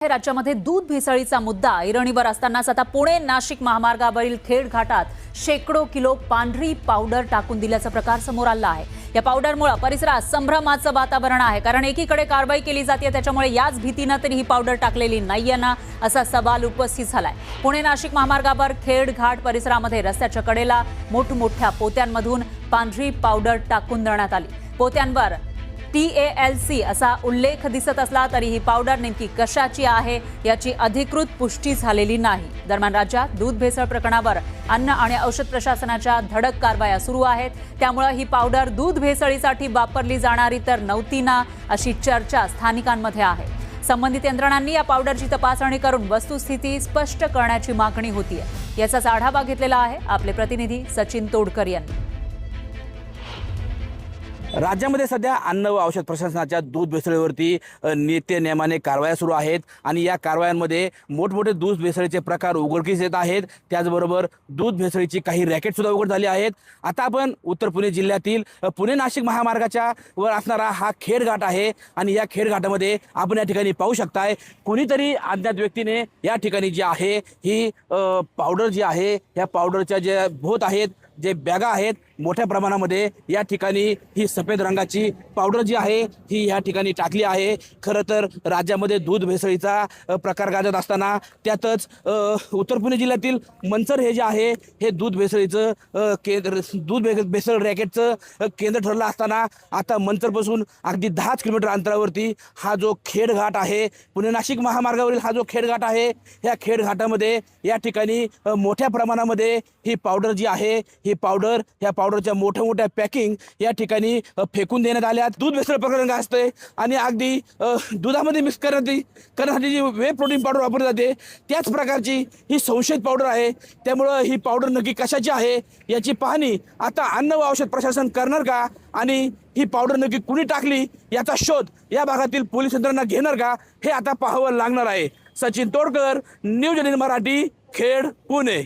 राज्यामध्ये दूध भेसळीचा मुद्दा ऐरणीवर असतानाच आता पुणे नाशिक महामार्गावरील खेड घाटात शेकडो किलो पांढरी पावडर टाकून दिल्याचा प्रकार समोर आला आहे। या पावडरमुळे परिसरात संभ्रमाचं वातावरण आहे, कारण एकीकडे कारवाई केली जाते त्याच्यामुळे याच भीतीने तरी ही पावडर टाकलेली नाहीये ना असा सवाल उपस्थित झालाय। पुणे नाशिक महामार्गावर खेड घाट परिसरामध्ये रस्त्याच्या कडेला मोठमोठ्या पोत्यांमधून पांढरी पावडर टाकून देण्यात आली। पोत्यांवर TALC असा उल्लेख दिसत असला तरी ही पावडर नेमकी कशाची आहे याची अधिकृत पुष्टी झालेली नाही। दरम्यान राज्यात दूध भेसळ प्रकरणावर अन्न आणि औषध प्रशासनाच्या धडक कारवाया सुरू आहेत, त्यामुळे ही पावडर दूध भेसळीसाठी वापरली जाणारी तर नव्हती ना अशी चर्चा स्थानिकांमध्ये आहे। संबंधित यंत्रणांनी या पावडरची तपासणी करून वस्तुस्थिती स्पष्ट करण्याची मागणी होतीये। याचाच आढावा घेतलेला आहे आपले प्रतिनिधी सचिन तोडकर यांनी। राज्यामध्ये सध्या अन्न व औषध प्रशासनाच्या दूध भेसळीवरती नित्य नेमाने कारवाया सुरू आहेत आणि या कारवायांमध्ये मोठमोठे दूध भेसळीचे प्रकार उघडकीस येत आहेत। त्याचबरोबर दूध भेसळीची काही रॅकेट सुद्धा उघड झाली आहेत। आता आपण उत्तर पुणे जिल्ह्यातील पुणे नाशिक महामार्गाच्या वर असणारा हा खेड घाट आहे आणि या खेड घाटामध्ये आपण या ठिकाणी पाहू शकताय कोणीतरी अज्ञात व्यक्तीने या ठिकाणी जी आहे ही पावडर जी आहे या पावडरच्या जे भोत आहेत, जे बॅगा आहेत, मोठ्या प्रमाणामध्ये या ठिकाणी ही सफेद रंगाची पावडर जी आहे ही या ठिकाणी टाकली आहे। खरं तर राज्यामध्ये दूध भेसळीचा प्रकार गाजत असताना त्यातच उत्तर पुणे जिल्ह्यातील मंचर हे जे आहे हे दूध भेसळीचं दूध भेसळ रॅकेटचं केंद्र ठरलं असताना आता मंचरपासून अगदी 10 किलोमीटर अंतरावरती हा जो खेड घाट आहे, पुणे नाशिक महामार्गावरील हा जो खेड घाट आहे, या खेड घाटामध्ये या ठिकाणी मोठ्या प्रमाणामध्ये ही पावडर जी आहे ही पावडर या पावडरच्या मोठ्या पॅकिंग या ठिकाणी फेकून देण्यात आल्या। दूध भेसळ प्रकरण असते आणि अगदी दुधामध्ये मिक्स करण्यासाठी जी वे प्रोटीन पावडर वापरली जाते त्याच प्रकारची ही संशयित पावडर आहे। त्यामुळं ही पावडर नक्की कशाची आहे याची पाहणी आता अन्न व औषध प्रशासन करणार का आणि ही पावडर नक्की कुणी टाकली याचा शोध या भागातील पोलीस यंत्रणा घेणार का हे आता पाहावं लागणार आहे। सचिन तोडकर, न्यूज 18 मराठी, खेड, पुणे।